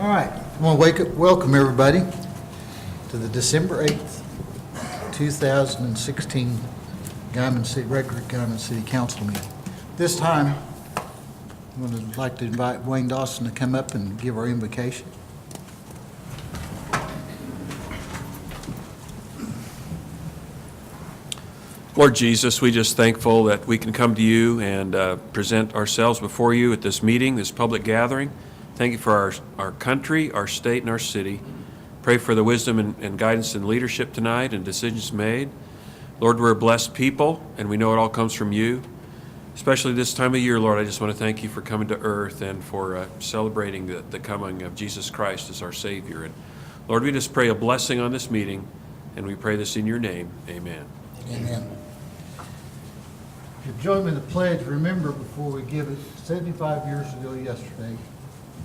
All right, I want to welcome everybody to the December 8th, 2016 regular Guymon City Council meeting. This time, I'm going to like to invite Wayne Dawson to come up and give our invocation. Lord Jesus, we just thankful that we can come to you and present ourselves before you at this meeting, this public gathering. Thank you for our country, our state, and our city. Pray for the wisdom and guidance and leadership tonight and decisions made. Lord, we're a blessed people, and we know it all comes from you. Especially this time of year, Lord, I just want to thank you for coming to earth and for celebrating the coming of Jesus Christ as our Savior. And Lord, we just pray a blessing on this meeting, and we pray this in your name. Amen. Amen. If you join me in the pledge, remember before we give it, 75 years ago yesterday,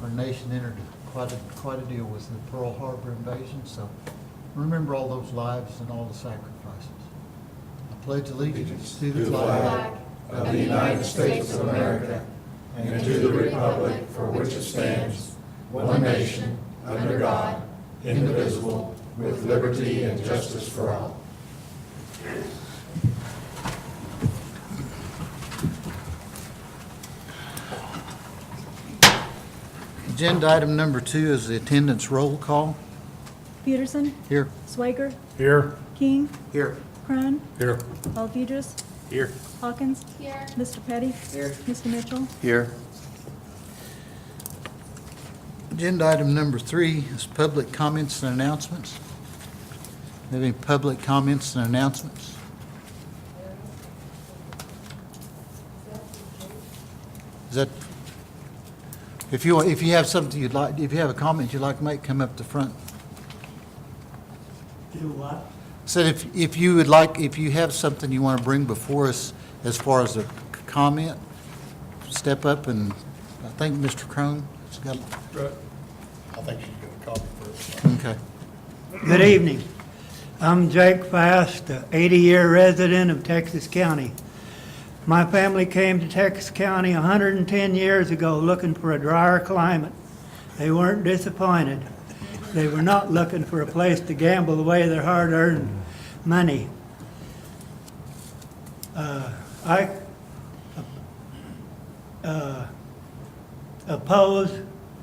our nation entered quite a deal with the Pearl Harbor invasion. So remember all those lives and all the sacrifices. I pledge allegiance to the flag of the United States of America and to the republic for which it stands, one nation, under God, indivisible, with liberty and justice for all. Agenda item number 2 is the attendance roll call. Peterson. Here. Swager. Here. King. Here. Crone. Here. Alvidrez. Here. Hawkins. Here. Mr. Petty. Here. Mr. Mitchell. Here. Agenda item number 3 is public comments and announcements. Have any public comments and announcements? Is that, if you have something you'd like, if you have a comment you'd like to make, come up the front. Do what? Said if you would like, if you have something you want to bring before us as far as a comment, step up, and I think Mr. Crone has got. I think she's going to call me first. Okay. Good evening. I'm Jake Fast, a 80-year resident of Texas County. My family came to Texas County 110 years ago looking for a drier climate. They weren't disappointed. They were not looking for a place to gamble away their hard-earned money. I oppose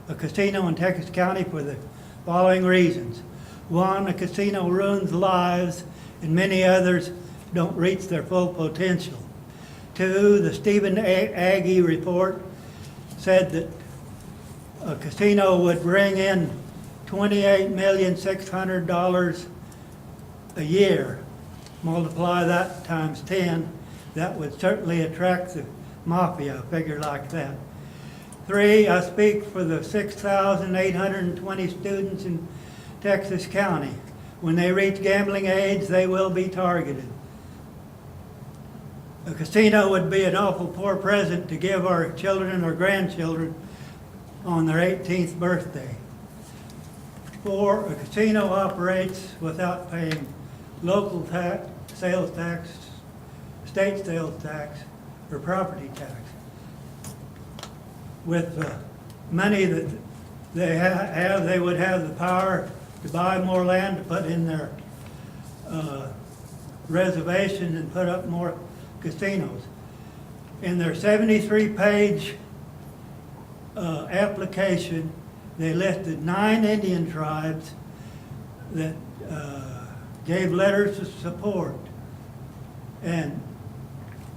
a casino in Texas County for the following reasons. One, a casino ruins lives and many others don't reach their full potential. Two, the Stephen Agee report said that a casino would bring in $28,600,000 a year. Multiply that times 10, that would certainly attract the mafia, a figure like that. Three, I speak for the 6,820 students in Texas County. When they reach gambling age, they will be targeted. A casino would be an awful poor present to give our children or grandchildren on their 18th birthday. Four, a casino operates without paying local tax, sales tax, state sales tax, or property tax. With the money that they have, they would have the power to buy more land to put in their reservation and put up more casinos. In their 73-page application, they listed 9 Indian tribes that gave letters of support. And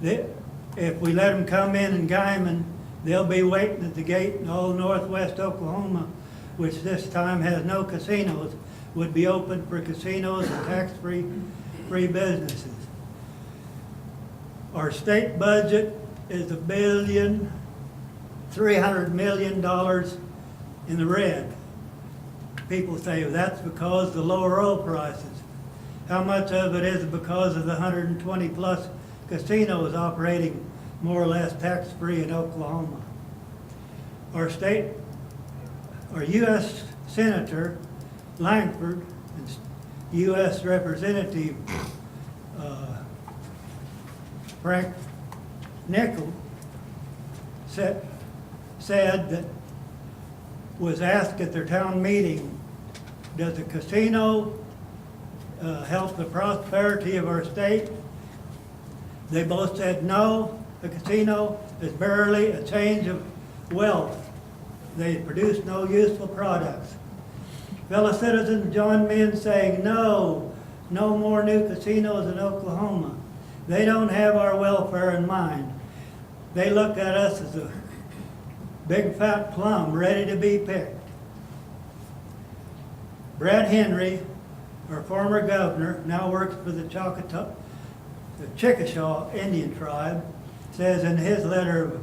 if we let them come in Guymon, they'll be waiting at the gate in all northwest Oklahoma, which this time has no casinos, would be open for casinos and tax-free businesses. Our state budget is $1,300,000,000 in the red. People say that's because of the lower oil prices. How much of it is because of the 120 plus casinos operating more or less tax-free in Oklahoma? Our U.S. Senator Langford and U.S. Representative Frank Nickel said that was asked at their town meeting, does the casino help the prosperity of our state? They both said no, the casino is merely a change of wealth. They produce no useful products. Fellow citizens joined me in saying no more new casinos in Oklahoma. They don't have our welfare in mind. They look at us as a big fat plum ready to be picked. Brad Henry, our former governor, now works for the Chickasaw Indian tribe, says in his letter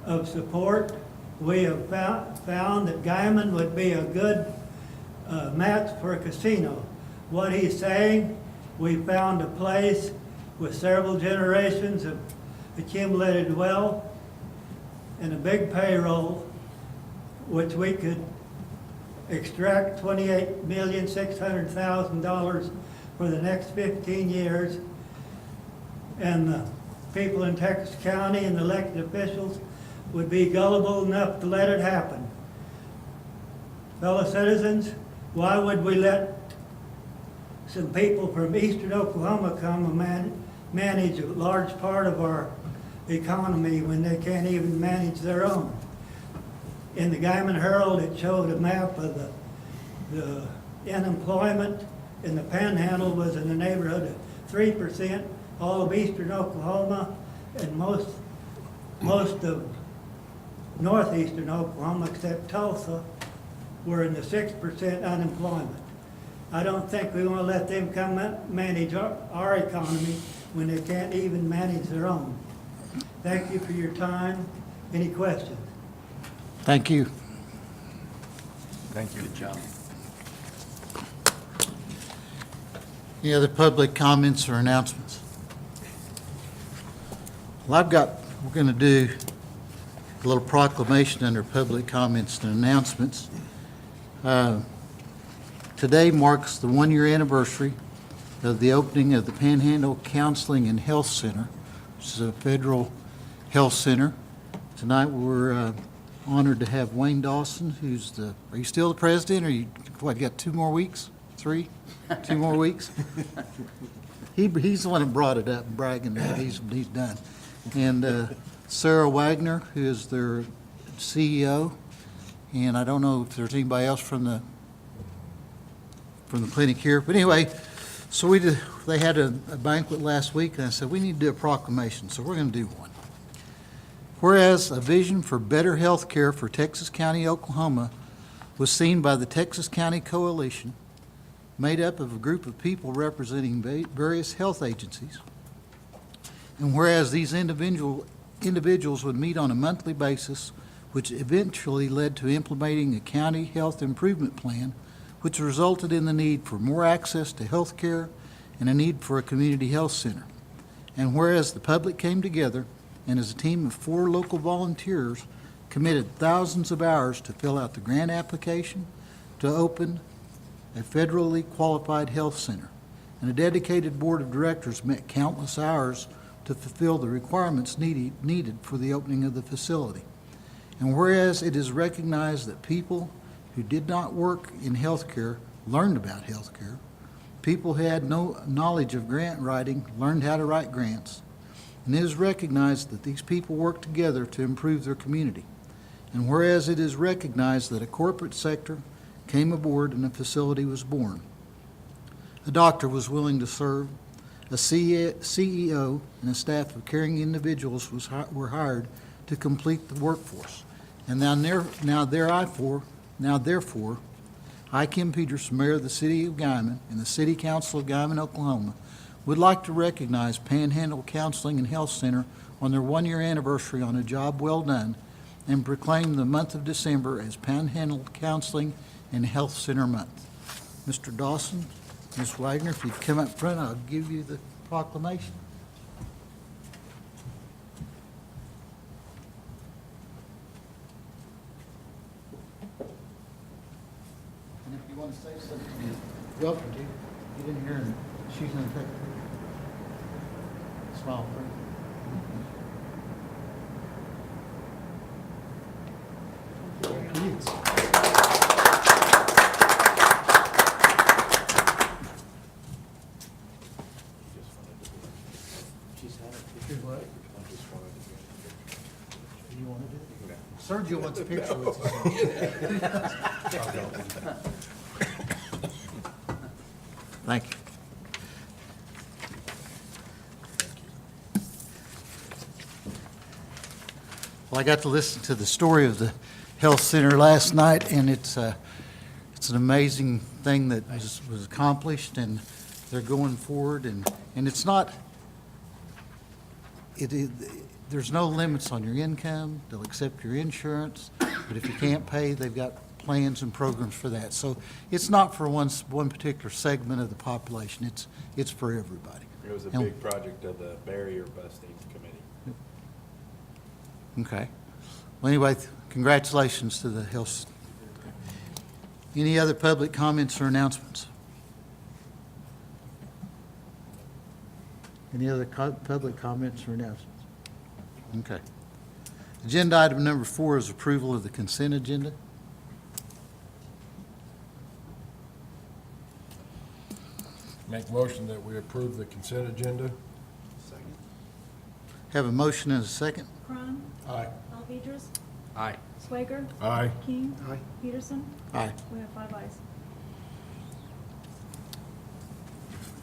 of support, we have found that Guymon would be a good match for a casino. What he's saying, we found a place with several generations of accumulated wealth and a big payroll, which we could extract $28,600,000 for the next 15 years, and the people in Texas County and elected officials would be gullible enough to let it happen. Fellow citizens, why would we let some people from eastern Oklahoma come and manage a large part of our economy when they can't even manage their own? In the Guymon Herald, it showed a map of the unemployment in the Panhandle was in the neighborhood of 3%. All of eastern Oklahoma and most of northeastern Oklahoma, except Tulsa, were in the 6% unemployment. I don't think we want to let them come manage our economy when they can't even manage their own. Thank you for your time. Any questions? Thank you. Thank you. Good job. Any other public comments or announcements? Well, we're going to do a little proclamation under public comments and announcements. Today marks the one-year anniversary of the opening of the Panhandle Counseling and Health Center, which is a federal health center. Tonight we're honored to have Wayne Dawson, are you still the president, or you got 2 more weeks? 3? 2 more weeks? He's the one that brought it up, bragging that he's done. And Sarah Wagner, who is their CEO, and I don't know if there's anybody else from the clinic here, but anyway, so they had a banquet last week, and I said, we need to do a proclamation, so we're going to do one. Whereas a vision for better health care for Texas County, Oklahoma was seen by the Texas County Coalition, made up of a group of people representing various health agencies. And whereas these individuals would meet on a monthly basis, which eventually led to implementing a county health improvement plan, which resulted in the need for more access to health care and a need for a community health center. And whereas the public came together and as a team of 4 local volunteers committed thousands of hours to fill out the grant application to open a federally qualified health center, and a dedicated board of directors met countless hours to fulfill the requirements needed for the opening of the facility. And whereas it is recognized that people who did not work in healthcare learned about healthcare, people who had no knowledge of grant writing learned how to write grants, and it is recognized that these people work together to improve their community. And whereas it is recognized that a corporate sector came aboard and a facility was born. A doctor was willing to serve, a CEO and a staff of caring individuals were hired to complete the workforce. And now therefore, I, Kim Peterson, Mayor of the City of Guymon and the City Council of Guymon, Oklahoma, would like to recognize Panhandle Counseling and Health Center on their 1-year anniversary on a job well done and proclaim the month of December as Panhandle Counseling and Health Center Month. Mr. Dawson, Ms. Wagner, if you'd come up front, I'll give you the proclamation. And if you want to say something, you're welcome to. Get in here and she's going to take a picture. Smile for you. Thank you. Sergio wants a picture with you. Thank you. Well, I got to listen to the story of the health center last night, and it's an amazing thing that was accomplished, and they're going forward, and it's not, there's no limits on your income. They'll accept your insurance, but if you can't pay, they've got plans and programs for that. So it's not for one particular segment of the population. It's for everybody. It was a And- big project of the barrier busting committee. Okay. Well, anyway, congratulations to the health. Any other public comments or announcements? Any other public comments or announcements? Okay. Agenda item number 4 is approval of the consent agenda. Make motion that we approve the consent agenda. Have a motion and a second. Cron, Aye. Alvedras, Aye. Swager, Aye. King. Peterson. Aye. We have 5 ayes.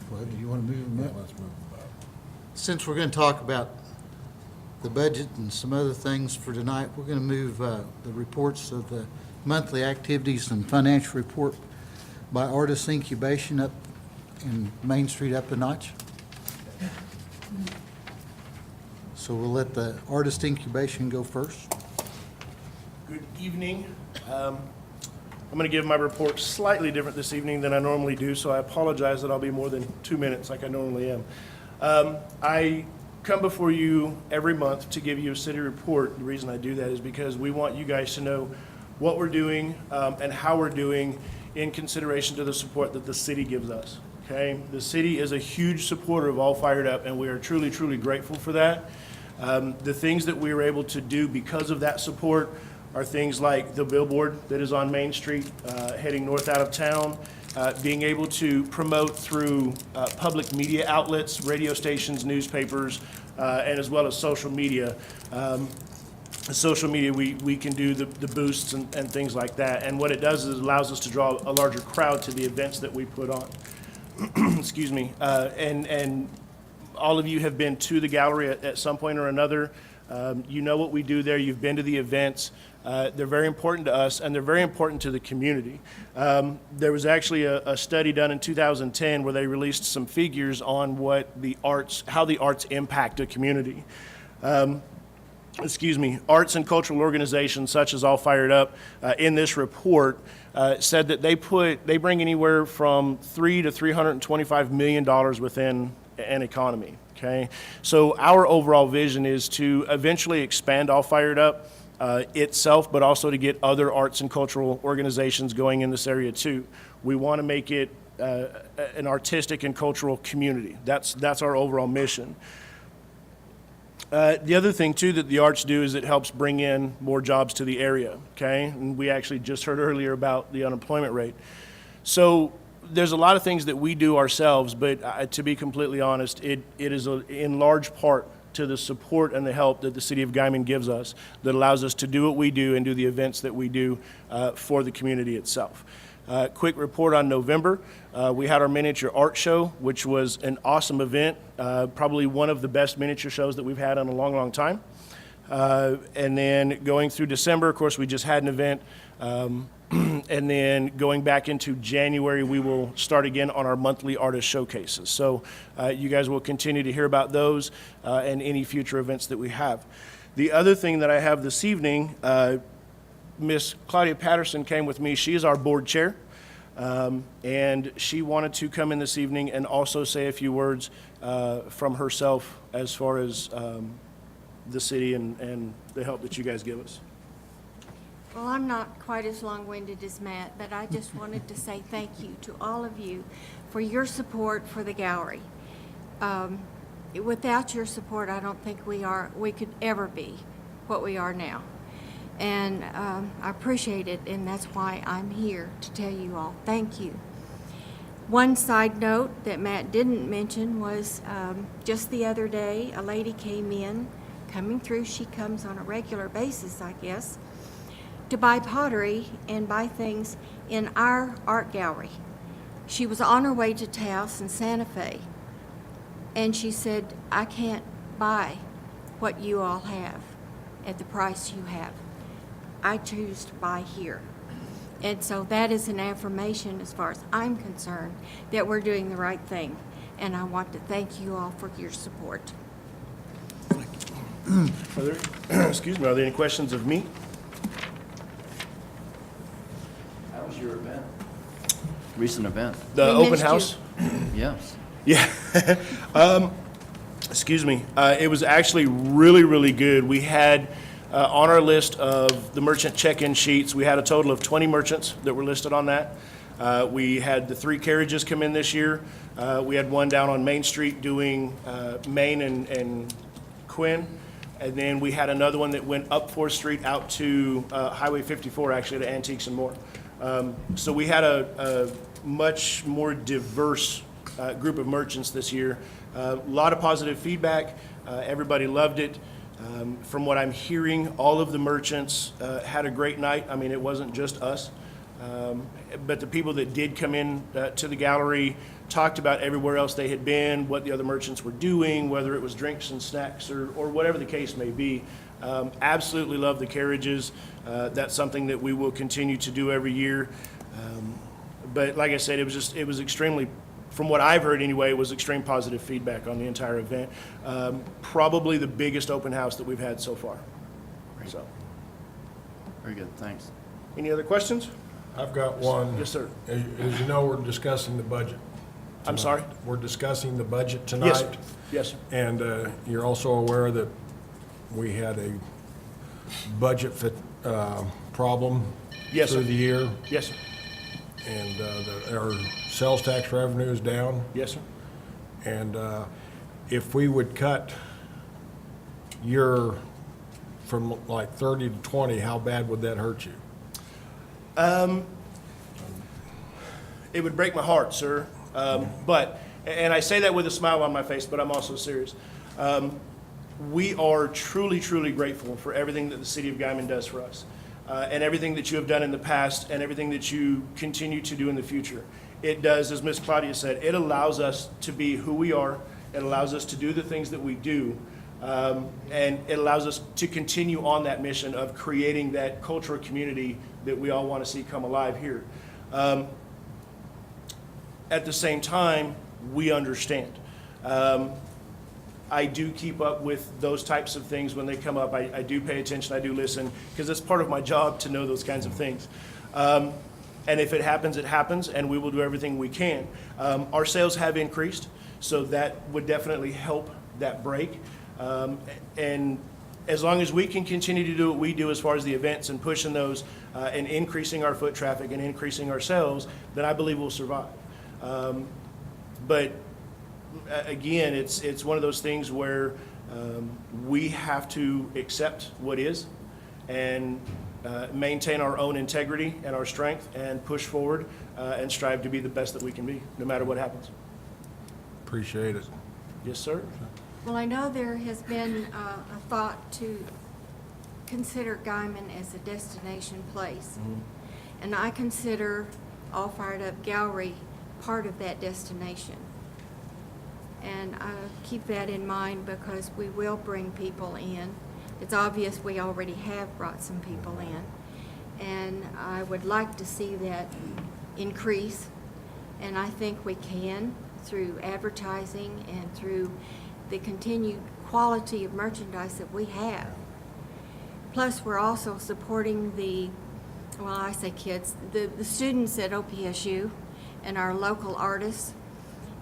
Well, do you want to move them up? Let's move them up. Since we're going to talk about the budget and some other things for tonight, we're going to move the reports of the monthly activities and financial report by Artist Incubation up in Main Street up a notch. So we'll let the Artist Incubation go first. Good evening. I'm going to give my report slightly different this evening than I normally do, so I apologize that I'll be more than 2 minutes like I normally am. I come before you every month to give you a city report. The reason I do that is because we want you guys to know what we're doing and how we're doing in consideration to the support that the city gives us. Okay? The city is a huge supporter of All Fired Up, and we are truly, truly grateful for that. The things that we were able to do because of that support are things like the billboard that is on Main Street heading north out of town, being able to promote through public media outlets, radio stations, newspapers, and as well as social media. Social media, we can do the boosts and things like that. And what it does is it allows us to draw a larger crowd to the events that we put on. Excuse me. And all of you have been to the gallery at some point or another. You know what we do there. You've been to the events. They're very important to us, and they're very important to the community. There was actually a study done in 2010 where they released some figures on how the arts impact a community. Arts and cultural organizations such as All Fired Up in this report said that they bring anywhere from $300 to $325 million within an economy. Okay, so our overall vision is to eventually expand All Fired Up itself, but also to get other arts and cultural organizations going in this area too. We want to make it an artistic and cultural community. That's our overall mission. The other thing too that the arts do is it helps bring in more jobs to the area. Okay, and we actually just heard earlier about the unemployment rate. So there's a lot of things that we do ourselves, but to be completely honest, it is in large part to the support and the help that the city of Guymon gives us that allows us to do what we do and do the events that we do for the community itself. Quick report on November. We had our miniature art show, which was an awesome event, probably one of the best miniature shows that we've had in a long, long time. And then going through December, of course, we just had an event. And then going back into January, we will start again on our monthly artist showcases. So you guys will continue to hear about those and any future events that we have. The other thing that I have this evening, Miss Claudia Patterson came with me. She is our board chair. And she wanted to come in this evening and also say a few words from herself as far as the city and the help that you guys give us. Well, I'm not quite as long-winded as Matt, but I just wanted to say thank you to all of you for your support for the gallery. Without your support, I don't think we could ever be what we are now. And I appreciate it, and that's why I'm here to tell you all thank you. One side note that Matt didn't mention was just the other day, a lady came in, coming through. She comes on a regular basis, I guess. to buy pottery and buy things in our art gallery. She was on her way to Taos in Santa Fe, and she said, I can't buy what you all have at the price you have. I choose to buy here. And so that is an affirmation, as far as I'm concerned, that we're doing the right thing. And I want to thank you all for your support. Are there, excuse me, are there any questions of me? How was your event? Recent event? The We open missed you. house? Yes. Yeah. Excuse me. It was actually really, really good. We had on our list of the merchant check-in sheets, we had a total of 20 merchants that were listed on that. We had the 3 carriages come in this year. We had one down on Main Street doing Main and Quinn. And then we had another one that went up 4th Street out to Highway 54, actually, to Antiques and More. So we had a much more diverse group of merchants this year. A lot of positive feedback. Everybody loved it. From what I'm hearing, all of the merchants had a great night. I mean, it wasn't just us. But the people that did come in to the gallery talked about everywhere else they had been, what the other merchants were doing, whether it was drinks and snacks or whatever the case may be. Absolutely love the carriages. That's something that we will continue to do every year. But like I said, it was extremely, from what I've heard anyway, it was extreme positive feedback on the entire event. Probably the biggest open house that we've had so far. So, Very good, thanks. any other questions? I've got one. Yes, sir. As you know, we're discussing the budget. I'm sorry? We're discussing the budget tonight. Yes, sir. Yes, sir. And you're also aware that we had a budget problem Yes, through sir. the year, Yes, sir. and our sales tax revenue is down. Yes, sir. And if we would cut your, from like 30 to 20, how bad would that hurt you? It would break my heart, sir. But, and I say that with a smile on my face, but I'm also serious. We are truly, truly grateful for everything that the city of Guymon does for us, and everything that you have done in the past, and everything that you continue to do in the future. It does, as Ms. Claudia said, it allows us to be who we are. It allows us to do the things that we do. And it allows us to continue on that mission of creating that cultural community that we all want to see come alive here. At the same time, we understand. I do keep up with those types of things when they come up. I do pay attention, I do listen, because it's part of my job to know those kinds of things. And if it happens, and we will do everything we can. Our sales have increased, so that would definitely help that break. And as long as we can continue to do what we do as far as the events and pushing those and increasing our foot traffic and increasing our sales, then I believe we'll survive. But again, it's one of those things where we have to accept what is and maintain our own integrity and our strength and push forward and strive to be the best that we can be, no matter what happens. Appreciate it. Yes, sir. Well, I know there has been a thought to consider Guymon as a destination place. And I consider All Fired Up Gallery part of that destination. And I keep that in mind because we will bring people in. It's obvious we already have brought some people in. And I would like to see that increase. And I think we can through advertising and through the continued quality of merchandise that we have. Plus, we're also supporting the, well, I say kids, the students at OPSU and our local artists.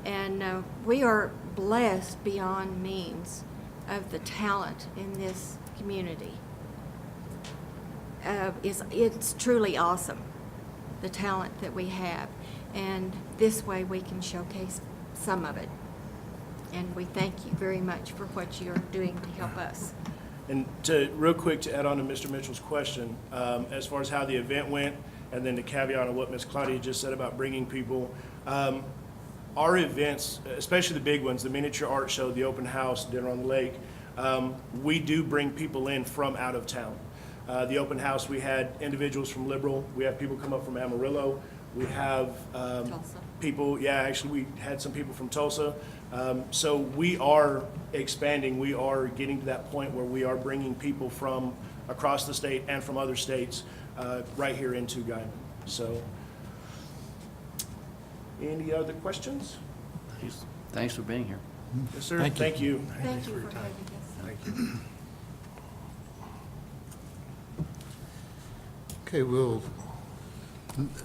And we are blessed beyond means of the talent in this community. It's truly awesome, the talent that we have. And this way we can showcase some of it. And we thank you very much for what you're doing to help us. And real quick to add on to Mr. Mitchell's question, as far as how the event went, and then to caveat on what Ms. Claudia just said about bringing people, our events, especially the big ones, the miniature art show, the open house, dinner on the lake, we do bring people in from out of town. The open house, we had individuals from Liberal, we have people come up from Amarillo, we have Tulsa. people, yeah, actually, we had some people from Tulsa. So we are expanding, we are getting to that point where we are bringing people from across the state and from other states right here into Guymon. So, any other questions? Thanks for being here. Yes, sir. Thank you. Thank you. Thank you for having us. Okay,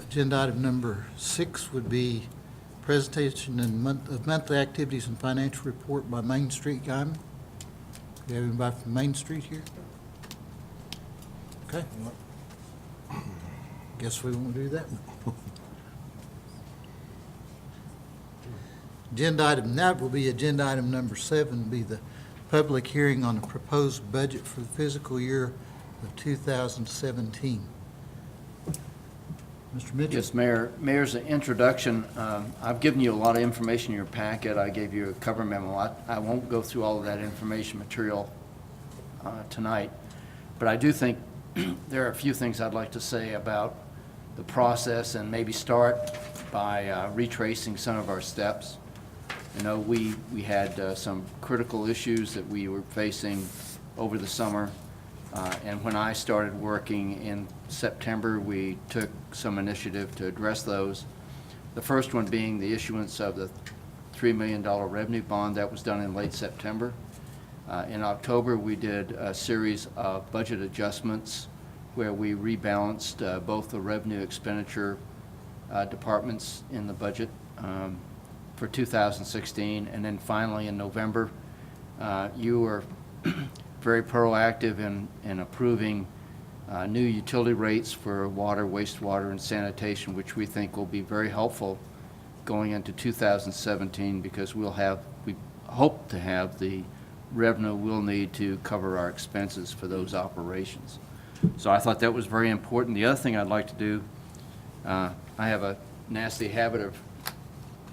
agenda item number 6 would be presentation of monthly activities and financial report by Main Street Guymon. Do you have anybody from Main Street here? Okay. Guess we won't do that one. Agenda item, that will be agenda item number 7, be the public hearing on the proposed budget for the fiscal year of 2017. Mr. Mitchell? Yes, Mayor. Mayor's introduction, I've given you a lot of information in your packet. I gave you a cover memo. I won't go through all of that information material tonight, but I do think there are a few things I'd like to say about the process and maybe start by retracing some of our steps. You know, we had some critical issues that we were facing over the summer, and when I started working in September, we took some initiative to address those. The first one being the issuance of the $3 million revenue bond. That was done in late September. In October, we did a series of budget adjustments where we rebalanced both the revenue expenditure departments in the budget for 2016. And then finally in November, you were very proactive in approving new utility rates for water, wastewater, and sanitation, which we think will be very helpful going into 2017 because we hope to have the revenue we'll need to cover our expenses for those operations. So I thought that was very important. The other thing I'd like to do, I have a nasty habit of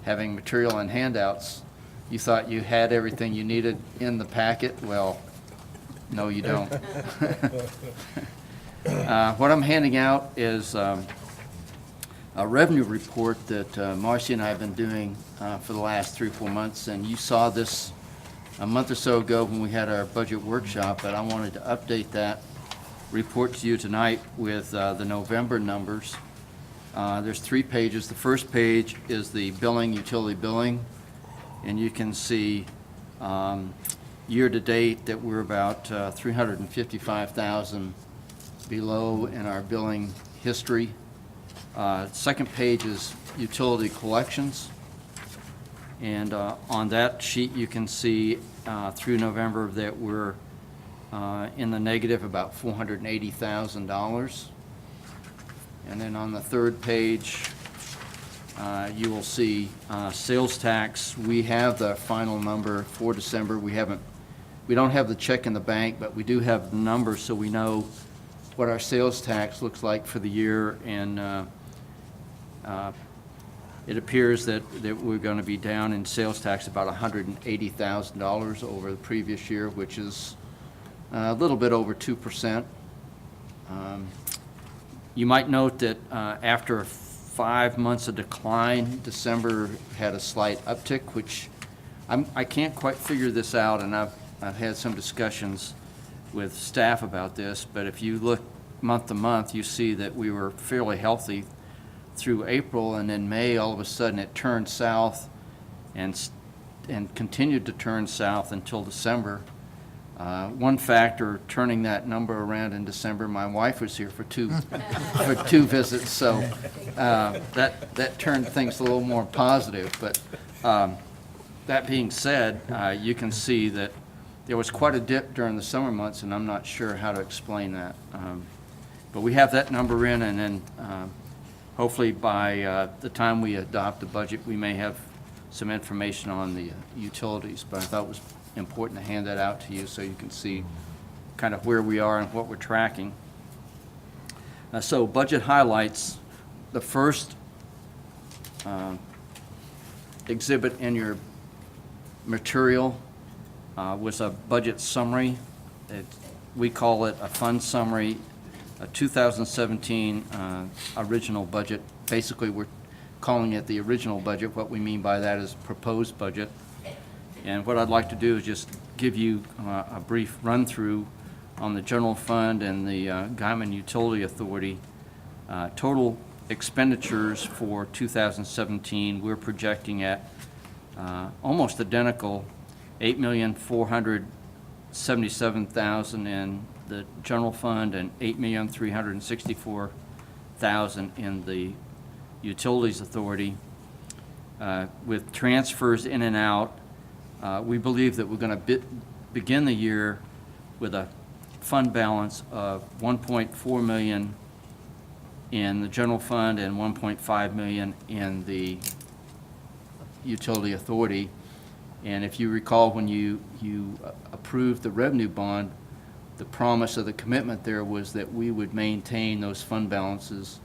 having material and handouts. You thought you had everything you needed in the packet. Well, no, you don't. What I'm handing out is a revenue report that Marcy and I have been doing for the last 3 or 4 months, and you saw this a month or so ago when we had our budget workshop, but I wanted to update that report to you tonight with the November numbers. There's 3 pages. The first page is the billing, utility billing, and you can see year-to-date that we're about $355,000 below in our billing history. Second page is utility collections, and on that sheet you can see through November that we're in the negative about $480,000. And then on the third page, you will see sales tax. We have the final number for December. We don't have the check in the bank, but we do have the number, so we know what our sales tax looks like for the year. And it appears that we're going to be down in sales tax about $180,000 over the previous year, which is a little bit over 2%. You might note that after 5 months of decline, December had a slight uptick, which I can't quite figure this out, and I've had some discussions with staff about this, but if you look month to month, you see that we were fairly healthy through April, and in May, all of a sudden, it turned south and continued to turn south until December. One factor turning that number around in December, my wife was here for two visits, so that turned things a little more positive. But that being said, you can see that there was quite a dip during the summer months, and I'm not sure how to explain that. But we have that number in, and then hopefully by the time we adopt the budget, we may have some information on the utilities. But I thought it was important to hand that out to you so you can see kind of where we are and what we're tracking. So budget highlights. The first exhibit in your material was a budget summary. We call it a fund summary. 2017 original budget. Basically, we're calling it the original budget. What we mean by that is proposed budget. And what I'd like to do is just give you a brief run-through on the general fund and the Guymon Utility Authority. Total expenditures for 2017, we're projecting at almost identical, $8,477,000 in the general fund and $8,364,000 in the Utilities Authority. With transfers in and out, we believe that we're going to begin the year with a fund balance of $1.4 million in the general fund and $1.5 million in the Utility Authority. And if you recall, when you approved the revenue bond, the promise of the commitment there was that we would maintain those fund balances.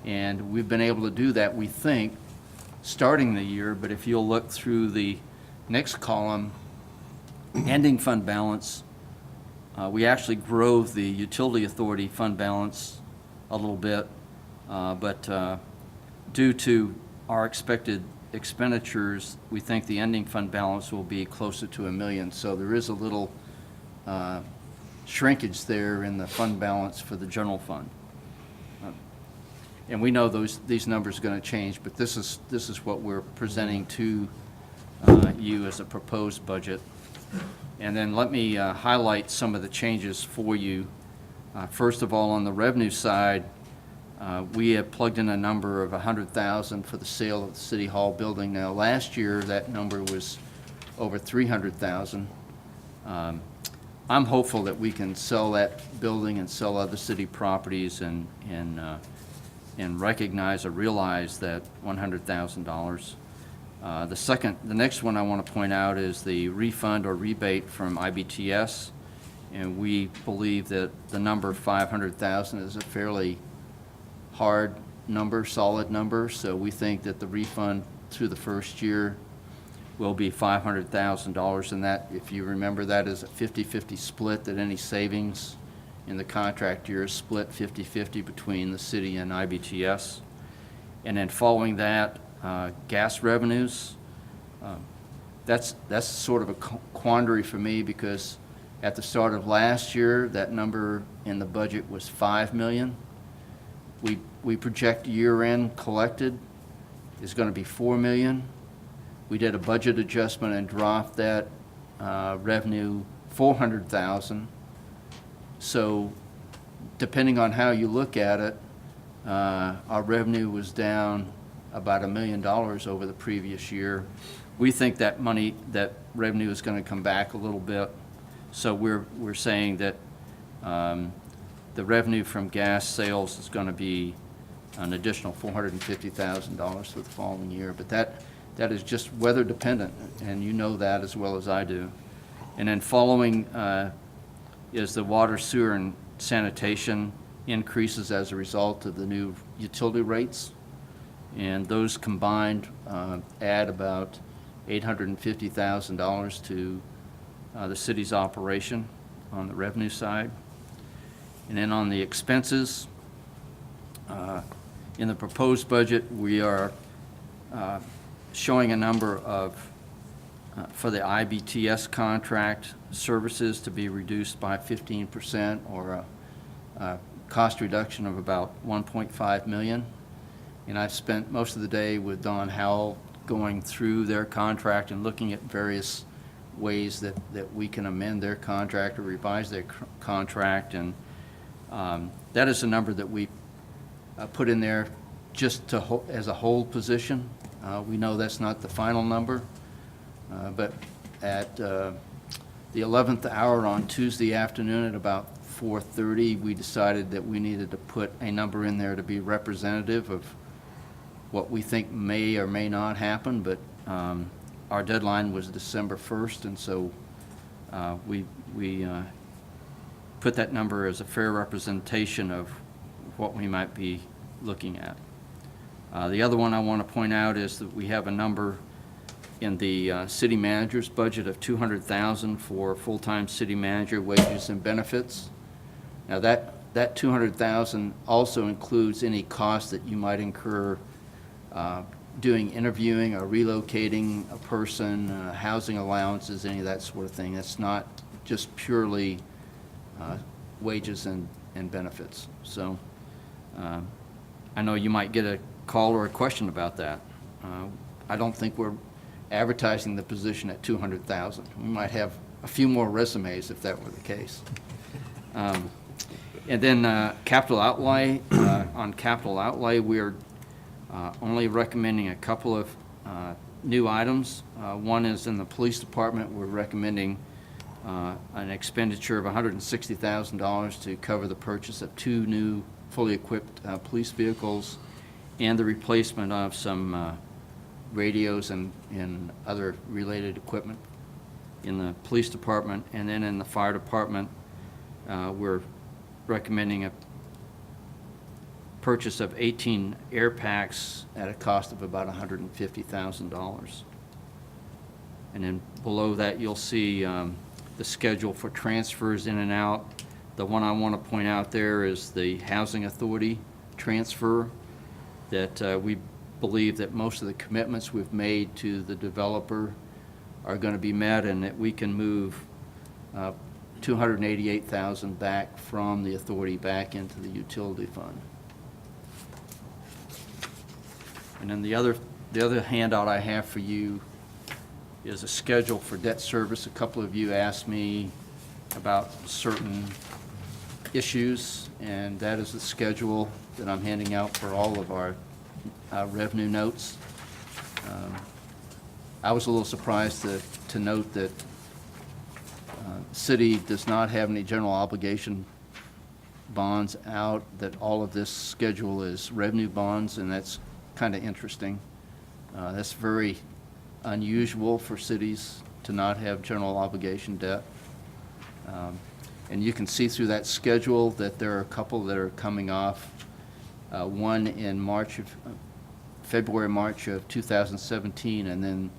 And we've been able to do that, we think, starting the year. But if you'll look through the next column, ending fund balance, we actually drove the Utility Authority fund balance a little bit, but due to our expected expenditures, we think the ending fund balance will be closer to $1 million. So there is a little shrinkage there in the fund balance for the general fund. And we know these numbers are going to change, but this is what we're presenting to you as a proposed budget. And then let me highlight some of the changes for you. First of all, on the revenue side, we have plugged in a number of $100,000 for the sale of the City Hall building. Now, last year, that number was over $300,000. I'm hopeful that we can sell that building and sell other city properties and recognize or realize that $100,000. The next one I want to point out is the refund or rebate from IBTS, and we believe that the number 500,000 is a fairly hard number, solid number, so we think that the refund through the first year will be $500,000, and that, if you remember, that is a 50-50 split, that any savings in the contract year is split 50-50 between the city and IBTS. And then following that, gas revenues, that's sort of a quandary for me, because at the start of last year, that number in the budget was $5 million. We project year-end collected is going to be $4 million. We did a budget adjustment and dropped that revenue $400,000. So depending on how you look at it, our revenue was down about $1 million over the previous year. We think that revenue is going to come back a little bit. So we're saying that the revenue from gas sales is going to be an additional $450,000 for the following year. But that is just weather dependent, and you know that as well as I do. And then following is the water, sewer, and sanitation increases as a result of the new utility rates. And those combined add about $850,000 to the city's operation on the revenue side. And then on the expenses, in the proposed budget, we are showing a number of, for the IBTS contract, services to be reduced by 15%, or a cost reduction of about $1.5 million. And I've spent most of the day with Don Howell going through their contract and looking at various ways that we can amend their contract or revise their contract. And that is a number that we put in there just as a hold position. We know that's not the final number, but at the 11th hour on Tuesday afternoon at about 4:30, we decided that we needed to put a number in there to be representative of what we think may or may not happen, but our deadline was December 1st, and so we put that number as a fair representation of what we might be looking at. The other one I want to point out is that we have a number in the city manager's budget of $200,000 for full-time city manager wages and benefits. Now that that 200,000 also includes any cost that you might incur doing interviewing or relocating a person, housing allowances, any of that sort of thing. That's not just purely wages and benefits. So I know you might get a call or a question about that. I don't think we're advertising the position at 200,000. We might have a few more resumes if that were the case. And then capital outlay. On capital outlay, we're only recommending a couple of new items. One is in the police department. We're recommending an expenditure of $160,000 to cover the purchase of 2 new fully equipped police vehicles and the replacement of some radios and other related equipment in the police department. And then in the fire department, we're recommending a purchase of 18 air packs at a cost of about $150,000. And then below that, you'll see the schedule for transfers in and out. The one I want to point out there is the Housing Authority transfer, that we believe that most of the commitments we've made to the developer are going to be met, and that we can move $288,000 back from the authority back into the utility fund. And then the other handout I have for you is a schedule for debt service. A couple of you asked me about certain issues, and that is the schedule that I'm handing out for all of our revenue notes. I was a little surprised to note that city does not have any general obligation bonds out, that all of this schedule is revenue bonds, and that's kind of interesting. That's very unusual for cities to not have general obligation debt. And you can see through that schedule that there are a couple that are coming off. One in February, March of 2017, and then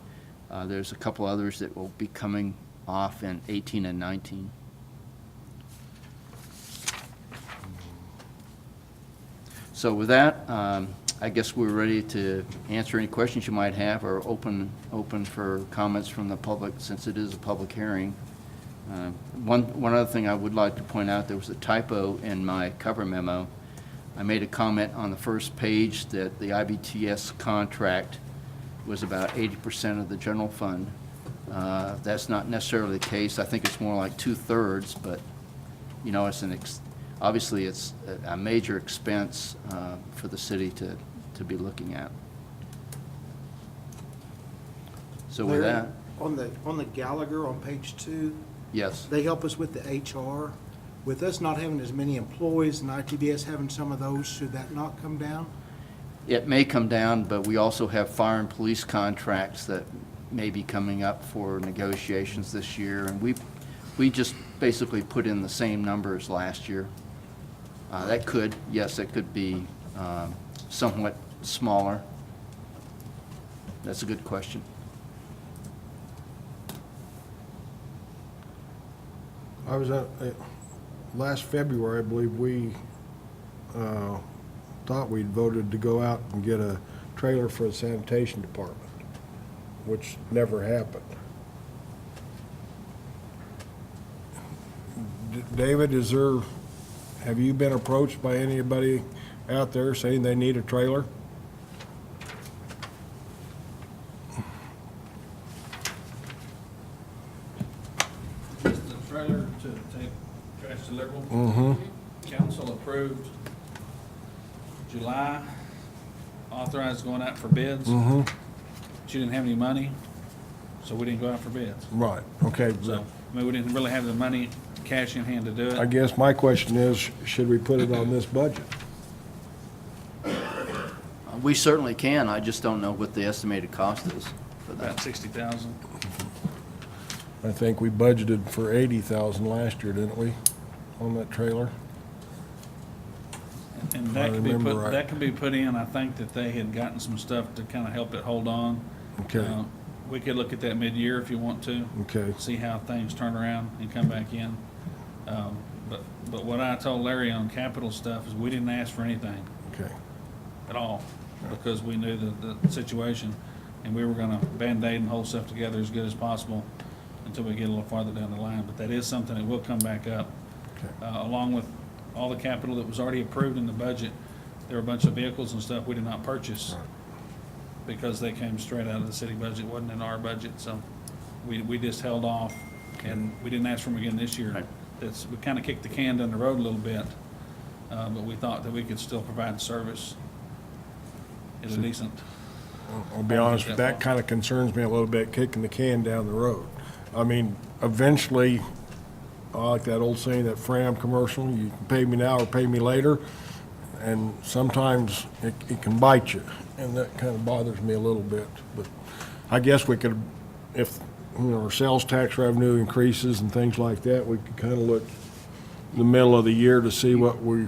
there's a couple others that will be coming off in 18 and 19. So with that, I guess we're ready to answer any questions you might have, or open for comments from the public, since it is a public hearing. One other thing I would like to point out, there was a typo in my cover memo. I made a comment on the first page that the IBTS contract was about 80% of the general fund. That's not necessarily the case. I think it's more like 2/3, but you know, obviously it's a major expense for the city to be looking at. So with Larry, that, on the Gallagher on page 2, yes. they help us with the HR. With us not having as many employees and ITBS having some of those, should that not come down? It may come down, but we also have fire and police contracts that may be coming up for negotiations this year, and we just basically put in the same numbers last year. That could be somewhat smaller. That's a good question. I was at, last February, I believe we thought we'd voted to go out and get a trailer for the sanitation department, which never happened. David, have you been approached by anybody out there saying they need a trailer? Just a trailer to take trash deliverable. Mm-hmm. Council approved July, authorized going out for bids. Mm-hmm. She didn't have any money, so we didn't go out for bids. Right, okay. So, I mean, we didn't really have the money, cash in hand to do I it. guess my question is, should we put it on this budget? We certainly can. I just don't know what the estimated cost is for About that. 60,000. I think we budgeted for 80,000 last year, didn't we, on that trailer? And If I that could be remember put, right. that could be put in. I think that they had gotten some stuff to kind of help it hold on. Okay. We could look at that mid-year if you want to. Okay. See how things turn around and come back in. But what I told Larry on capital stuff is we didn't ask for anything Okay. at all, because we knew the situation, and we were gonna Band-Aid and hold stuff together as good as possible until we get a little farther down the line. But that is something that will come back up. Okay. Along with all the capital that was already approved in the budget, there were a bunch of vehicles and stuff we did not purchase because they came straight out of the city budget, wasn't in our budget, so we just held off, and we didn't ask for them again this year. Right. We kind of kicked the can down the road a little bit, but we thought that we could still provide service at a decent. I'll be honest, that kind of concerns me a little bit, kicking the can down the road. I mean, eventually, I like that old saying, that Fram commercial, you can pay me now or pay me later, and sometimes it can bite you, and that kind of bothers me a little bit. But I guess we could, if, our sales tax revenue increases and things like that, we could kind of look in the middle of the year to see what we,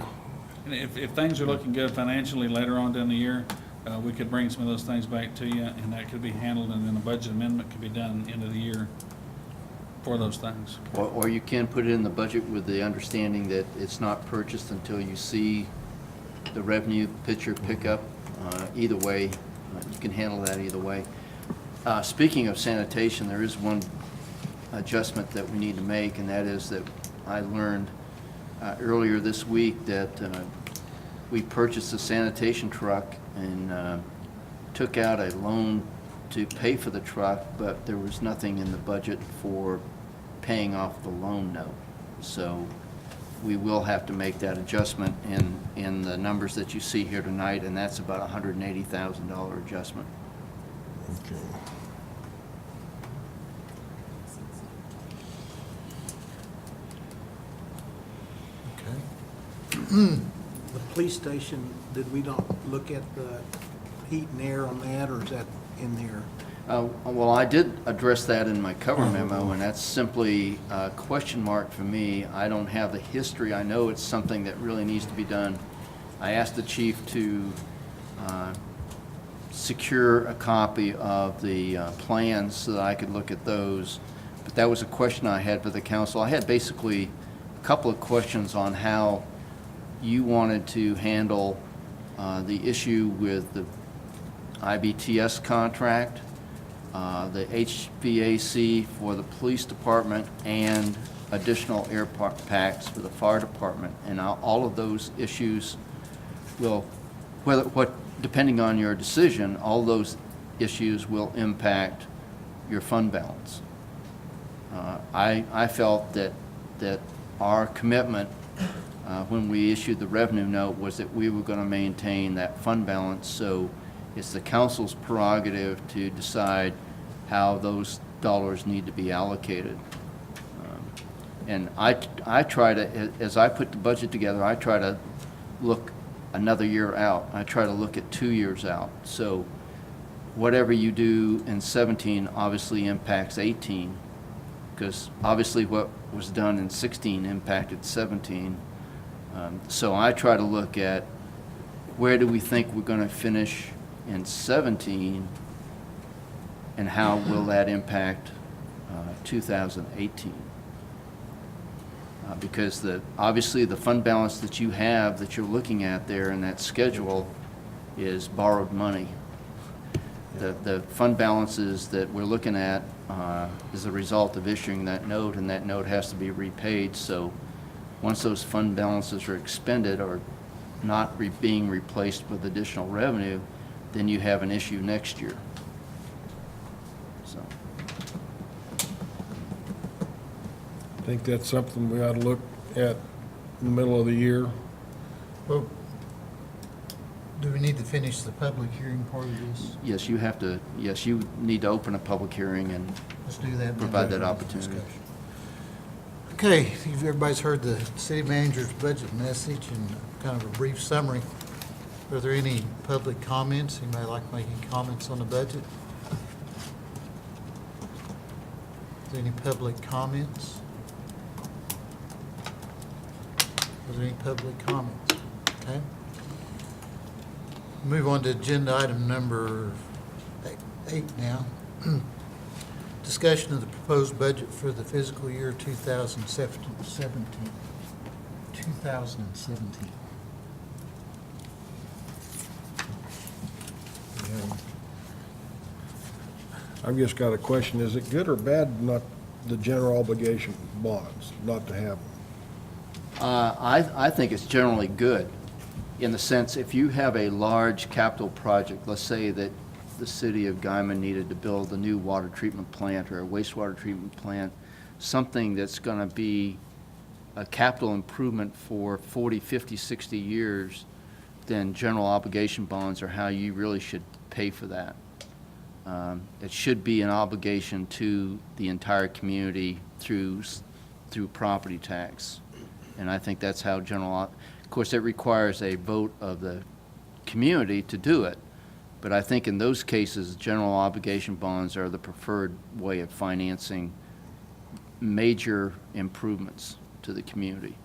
And if things are looking good financially later on down the year, we could bring some of those things back to you, and that could be handled, and then a budget amendment could be done end of the year for those things. Or you can put it in the budget with the understanding that it's not purchased until you see the revenue picture pick up. Either way, you can handle that either way. Speaking of sanitation, there is one adjustment that we need to make, and that is that I learned earlier this week that we purchased a sanitation truck and took out a loan to pay for the truck, but there was nothing in the budget for paying off the loan note. So we will have to make that adjustment in the numbers that you see here tonight, and that's about a $180,000 adjustment. okay. Okay. The police station, did we not look at the heat and air on that, or is that in there? Well, I did address that in my cover memo, and that's simply a question mark for me. I don't have the history. I know it's something that really needs to be done. I asked the chief to secure a copy of the plans so that I could look at those, but that was a question I had for the council. I had basically a couple of questions on how you wanted to handle the issue with the IBTS contract, the HVAC for the police department, and additional air packs for the fire department. And all of those issues will, depending on your decision, all those issues will impact your fund balance. I felt that our commitment when we issued the revenue note was that we were going to maintain that fund balance, so it's the council's prerogative to decide how those dollars need to be allocated. And I try to, as I put the budget together, I try to look another year out. I try to look at 2 years out. So whatever you do in 17 obviously impacts 18, because obviously what was done in 16 impacted 17. So I try to look at where do we think we're going to finish in 17, and how will that impact 2018? Because obviously the fund balance that you have, that you're looking at there in that schedule, is borrowed money. The fund balances that we're looking at is a result of issuing that note, and that note has to be repaid. So once those fund balances are expended or not being replaced with additional revenue, then you have an issue next year. So I think that's something we ought to look at in the middle of the year. Well, do we need to finish the public hearing part of this? yes, you have to. Yes, you need to open a public hearing and Let's do that. and then provide go that to the opportunity. discussion. Okay, everybody's heard the city manager's budget message and kind of a brief summary. Are there any public comments? Anybody like making comments on the budget? Is there any public comments? Is there any public comments? Okay. Move on to agenda item number 8 now. Discussion of the proposed budget for the fiscal year 2017. 2017. I've just got a question. Is it good or bad not the general obligation bonds, not to have them? I think it's generally good, in the sense, if you have a large capital project, let's say that the city of Guymon needed to build a new water treatment plant or a wastewater treatment plant, something that's going to be a capital improvement for 40, 50, 60 years, then general obligation bonds are how you really should pay for that. It should be an obligation to the entire community through property tax. And I think that's how of course, it requires a vote of the community to do it. But I think in those cases, general obligation bonds are the preferred way of financing major improvements to the community.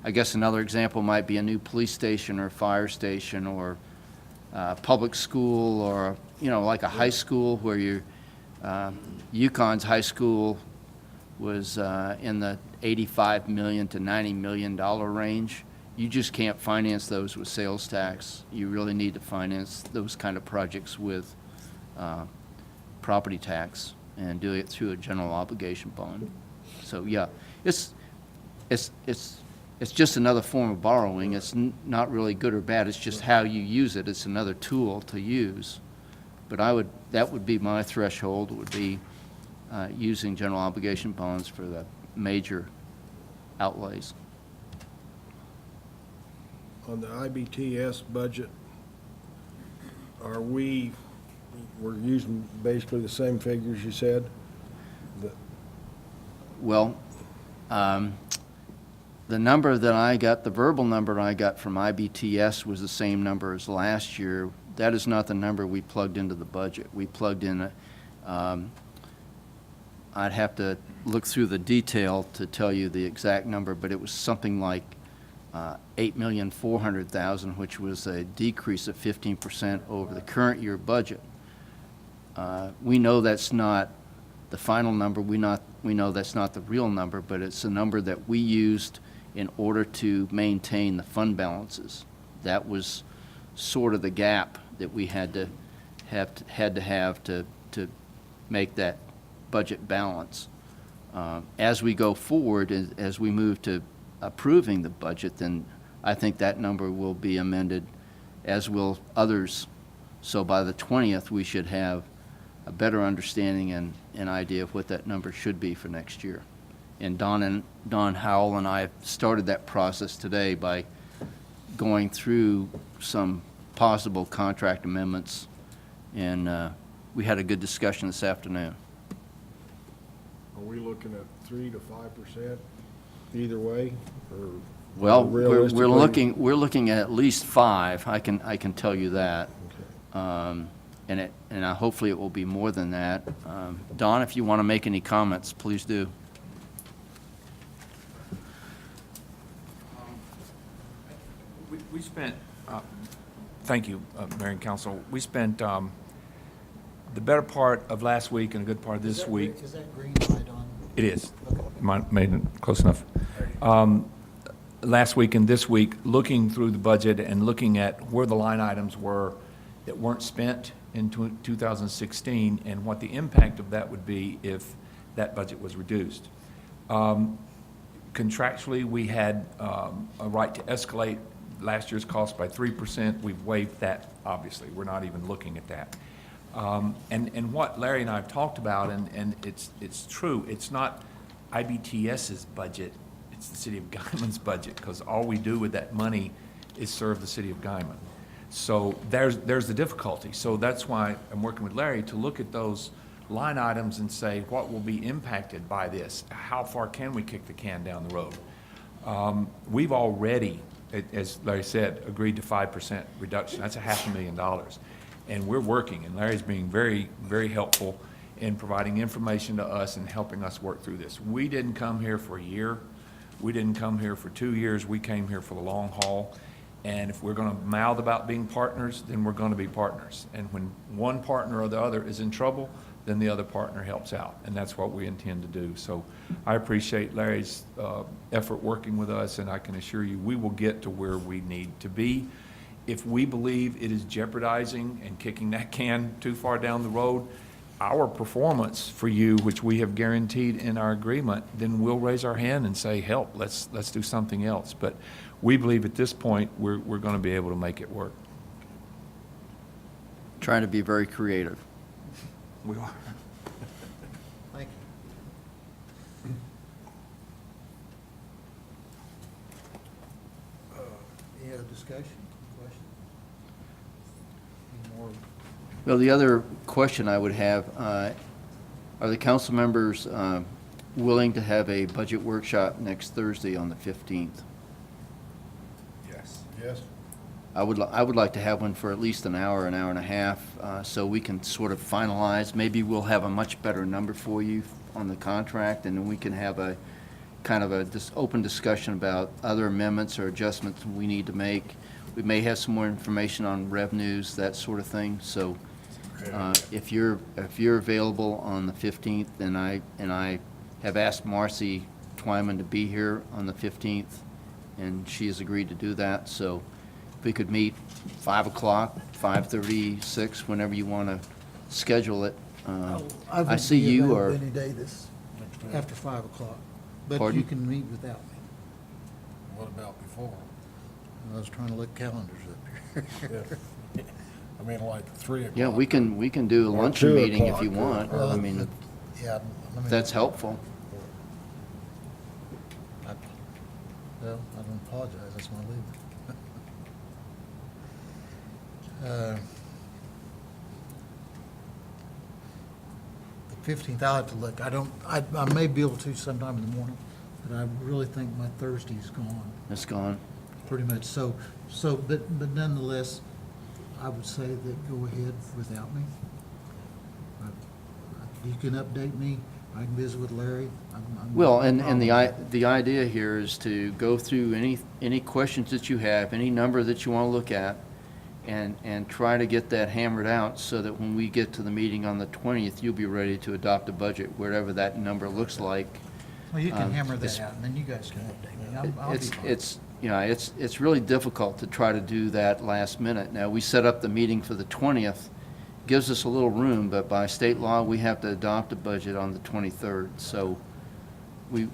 I guess another example might be a new police station or fire station or public school, or, like a high school where Yukon's high school was in the $85 million to $90 million range. You just can't finance those with sales tax. You really need to finance those kind of projects with property tax and do it through a general obligation bond. So yeah, it's just another form of borrowing. It's not really good or bad. It's just how you use it. It's another tool to use. But that would be my threshold, would be using general obligation bonds for the major outlays. On the IBTS budget, we're using basically the same figures you said? Well, the number that I got, the verbal number I got from IBTS was the same number as last year. That is not the number we plugged into the budget. We plugged in, I'd have to look through the detail to tell you the exact number, but it was something like $8,400,000, which was a decrease of 15% over the current year budget. We know that's not the final number. We know that's not the real number, but it's a number that we used in order to maintain the fund balances. That was sort of the gap that we had to have to make that budget balance. As we go forward, as we move to approving the budget, then I think that number will be amended, as will others. So by the 20th, we should have a better understanding and an idea of what that number should be for next year. And Don Howell and I have started that process today by going through some possible contract amendments, and we had a good discussion this afternoon. Are we looking at 3 to 5% either way, or? Well, we're realistically? looking at least 5. I can tell you that. Okay. And hopefully it will be more than that. Don, if you want to make any comments, please do. We spent, thank you, Mayor and Council. We spent the better part of last week and a good part of this week. Is that green light on? It is. Okay. Made it close enough. Last week and this week, looking through the budget and looking at where the line items were that weren't spent in 2016 and what the impact of that would be if that budget was reduced. Contractually, we had a right to escalate last year's cost by 3%. We've waived that, obviously. We're not even looking at that. And what Larry and I have talked about, and it's true, it's not IBTS's budget, it's the city of Guymon's budget, because all we do with that money is serve the city of Guymon. So there's the difficulty. So that's why I'm working with Larry to look at those line items and say, what will be impacted by this? How far can we kick the can down the road? We've already, as Larry said, agreed to 5% reduction. That's $500,000. And we're working, and Larry's being very, very helpful in providing information to us and helping us work through this. We didn't come here for a year. We didn't come here for 2 years. We came here for the long haul. And if we're going to mouth about being partners, then we're going to be partners. And when one partner or the other is in trouble, then the other partner helps out, and that's what we intend to do. So I appreciate Larry's effort working with us, and I can assure you, we will get to where we need to be. If we believe it is jeopardizing and kicking that can too far down the road, our performance for you, which we have guaranteed in our agreement, then we'll raise our hand and say, help, let's do something else. But we believe at this point, we're going to be able to make it work. Trying to be very creative. We are. Thank you. Any other discussion, questions? Any more? Well, the other question I would have, are the council members willing to have a budget workshop next Thursday on the 15th? Yes. Yes? I would like to have one for at least an hour and a half, so we can sort of finalize. Maybe we'll have a much better number for you on the contract, and then we can have a kind of a open discussion about other amendments or adjustments we need to make. We may have some more information on revenues, that sort of thing. So if you're available on the 15th, and I have asked Marcy Twyman to be here on the 15th, and she has agreed to do that. So if we could meet 5 o'clock, 5:30, 6, whenever you want to schedule it. I see you are, Any day this, after 5 o'clock, but Pardon? you can meet without me. What about before? I was trying to look calendars up here. Yeah. I mean, like 3 o'clock. yeah, we can do a Or luncheon 2 meeting if you o'clock, want. I mean, Yeah. if that's helpful. Well, I don't apologize, that's my leaving. The 15th, I'll have to look. I may be able to sometime in the morning, but I really think my Thursday's gone, It's gone. pretty much. But nonetheless, I would say that go ahead without me. You can update me, I can visit with Larry. Well, and the idea here is to go through any questions that you have, any number that you want to look at, and try to get that hammered out so that when we get to the meeting on the 20th, you'll be ready to adopt a budget, whatever that number looks like. Well, you can hammer it's- that out, and then you guys can update me. I'll be fine. It's really difficult to try to do that last minute. Now, we set up the meeting for the 20th, gives us a little room, but by state law, we have to adopt a budget on the 23rd. So we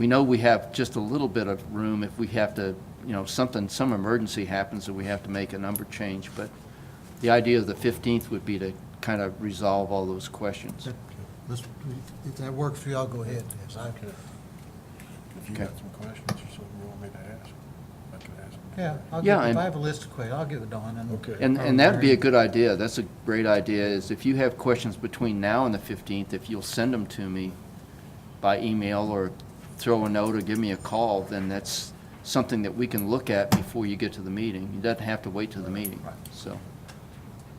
know we have just a little bit of room if we have to, some emergency happens and we have to make a number change. But the idea of the 15th would be to kind of resolve all those questions. If that works for you, I'll go ahead. Yes, Okay. If you Okay. got some questions or something you want me to ask, I can ask. them. Yeah, If and- I have a list of questions, I'll give it to Dawn. Okay. And that'd be a good idea. That's a great idea, is if you have questions between now and the 15th, if you'll send them to me by email or throw a note or give me a call, then that's something that we can look at before you get to the meeting. You doesn't have to wait till the meeting, so,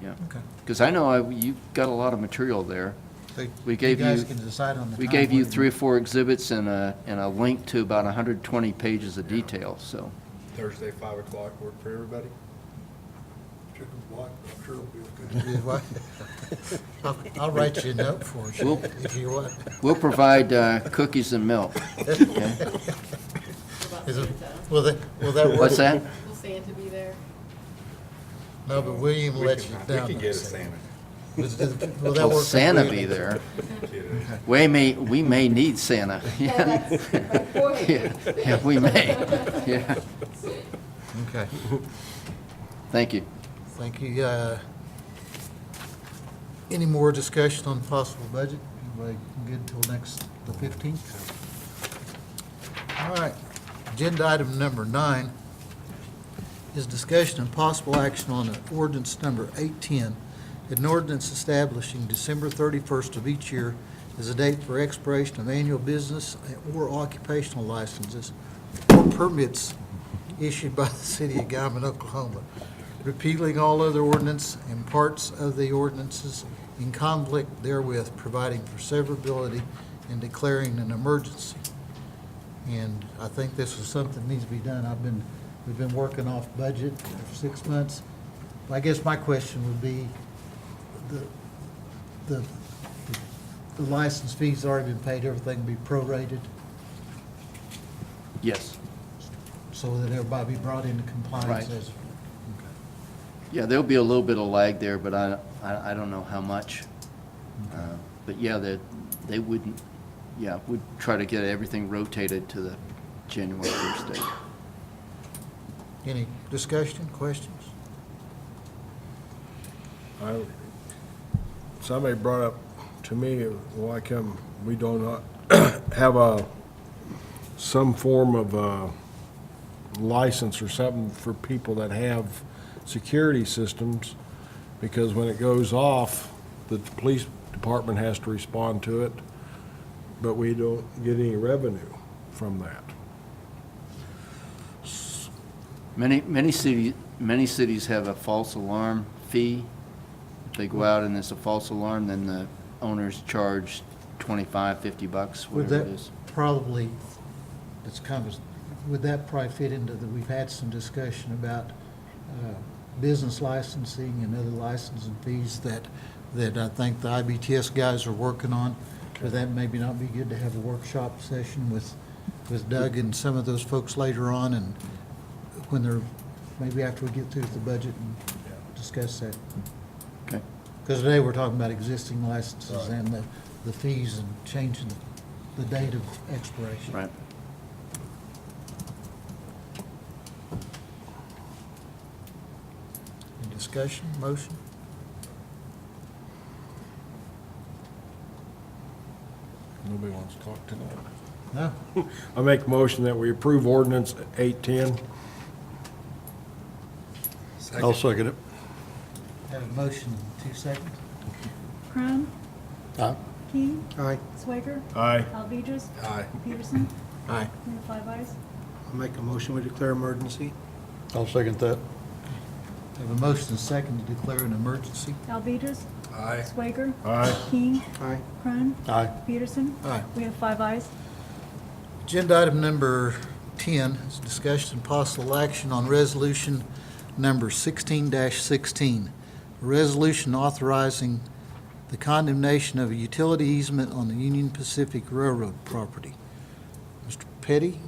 yeah. Okay. Because I know you've got a lot of material there. So We gave You guys you- can decide on the time. We gave you when 3 or 4 exhibits and a link to about 120 pages of detail, so. Thursday, 5 o'clock, work for everybody? Chicken block, I'm sure it'll be good. Is what? I'll write you a note for you, We'll- if you want. We'll provide cookies and milk, okay? Will that work? What's that? Will Santa be there? No, but William will let you down. We can get a Santa. Will that Will work for Santa you? be there? We may need Santa, yeah. Yeah, we may, yeah. Okay, Thank you. thank you. Any more discussion on possible budget? Anybody good until the 15th? All right, agenda item number 9 is discussion and possible action on ordinance number 810, an ordinance establishing December 31st of each year as a date for expiration of annual business or occupational licenses or permits issued by the city of Guymon, Oklahoma, repealing all other ordinance and parts of the ordinances in conflict therewith, providing for severability and declaring an emergency. And I think this is something that needs to be done. We've been working off budget for 6 months. I guess my question would be, the the license fees already been paid, everything will be prorated, Yes. so that everybody be brought into compliance Right. as. Yeah, there'll be a little bit of lag there, but I don't know how much. But yeah, they wouldn't, yeah, we'd try to get everything rotated to the January 1st date. Any discussion, questions? Somebody brought up to me, why come we do not have some form of license or something for people that have security systems, because when it goes off, the police department has to respond to it, but we don't get any revenue from that. Many cities have a false alarm fee. If they go out and it's a false alarm, then the owners charge $25, $50, Would whatever that it is. probably, it's kind of, would that probably fit into the, we've had some discussion about business licensing and other licensing fees that I think the IBTS guys are working on. But that maybe not be good to have a workshop session with Doug and some of those folks later on, and when they're, maybe after we get through the budget and discuss that. Okay. Because today we're talking about existing licenses and the fees and changing the date of expiration. Right. Any discussion, motion? Nobody wants to talk tonight. No? I make a motion that we approve ordinance 810. I'll second it. Have a motion in 2 seconds. Crum. Aye. Key. Aye. Swager. Aye. Alvedras. Aye. Peterson. Aye. We have 5 ayes. I'll make a motion, we declare emergency. I'll second that. Have a motion and second to declare an emergency. Alvedras. Aye. Swager. Aye. King. Aye. Crum. Aye. Peterson. Aye. We have 5 ayes. Agenda item number 10 is discussion and possible action on resolution number 16-16. A resolution authorizing the condemnation of a utility easement on the Union Pacific Railroad property. Mr. Petty?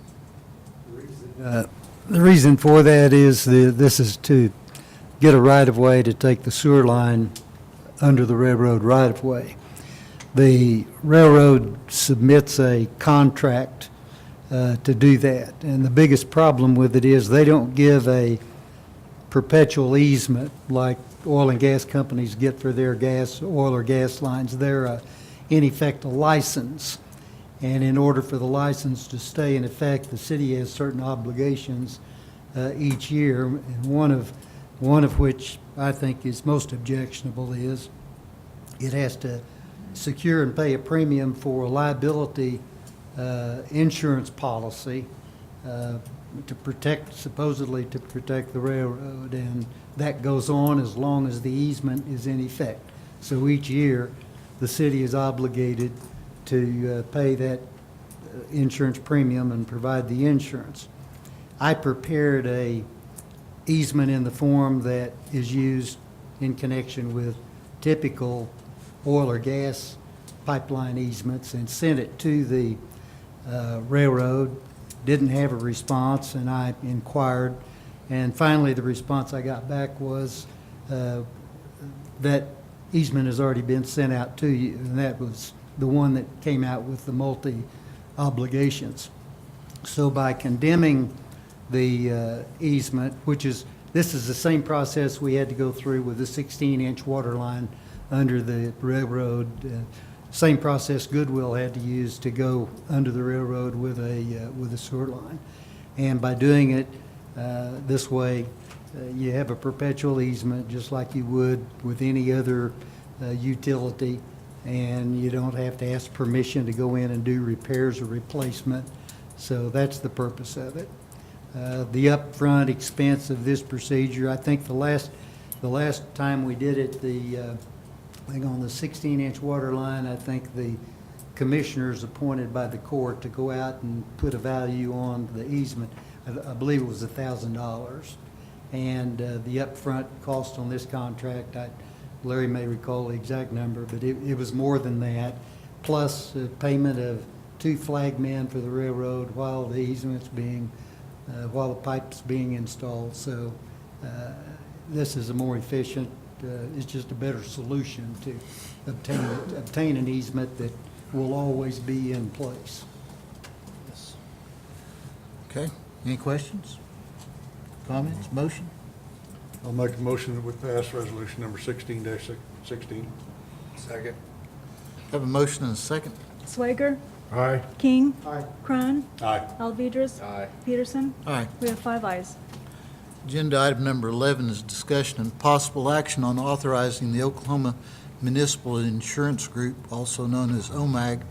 The reason for that is this is to get a right-of-way to take the sewer line under the railroad right-of-way. The railroad submits a contract to do that, and the biggest problem with it is they don't give a perpetual easement like oil and gas companies get for their oil or gas lines. They're, in effect, a license. And in order for the license to stay in effect, the city has certain obligations each year, and one of which I think is most objectionable is it has to secure and pay a premium for a liability insurance policy to protect, supposedly to protect the railroad, and that goes on as long as the easement is in effect. So each year, the city is obligated to pay that insurance premium and provide the insurance. I prepared a easement in the form that is used in connection with typical oil or gas pipeline easements and sent it to the railroad. Didn't have a response, and I inquired, and finally the response I got back was that easement has already been sent out to you, and that was the one that came out with the multi-obligations. So by condemning the easement, this is the same process we had to go through with the 16-inch water line under the railroad, same process Goodwill had to use to go under the railroad with a sewer line. And by doing it this way, you have a perpetual easement just like you would with any other utility, and you don't have to ask permission to go in and do repairs or replacement. So that's the purpose of it. The upfront expense of this procedure, I think the last time we did it, I think on the 16-inch water line, I think the commissioners appointed by the court to go out and put a value on the easement, I believe it was $1,000. And the upfront cost on this contract, Larry may recall the exact number, but it was more than that. plus payment of 2 flagmen for the railroad while the easement's being, while the pipe's being installed. So this is a more efficient, it's just a better solution to obtain an easement that will always be in place. Okay, any questions? Comments, motion? I'll make a motion that we pass resolution number 16-16. Second. Have a motion and a second. Swager, Aye. King, Aye. Crone, Aye. Alvedras, Aye. Peterson. Aye. We have 5 ayes. Agenda item number 11 is discussion and possible action on authorizing the Oklahoma Municipal Insurance Group, also known as OMAG,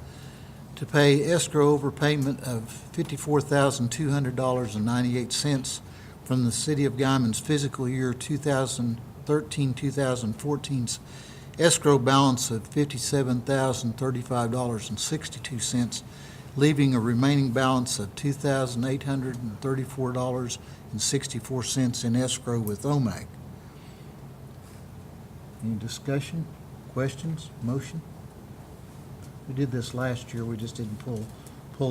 to pay escrow overpayment of $54,200.98 from the City of Guymon's fiscal year 2013-2014's escrow balance of $57,035.62, leaving a remaining balance of $2,834.64 in escrow with OMAG. Any discussion, questions, motion? We did this last year, we just didn't pull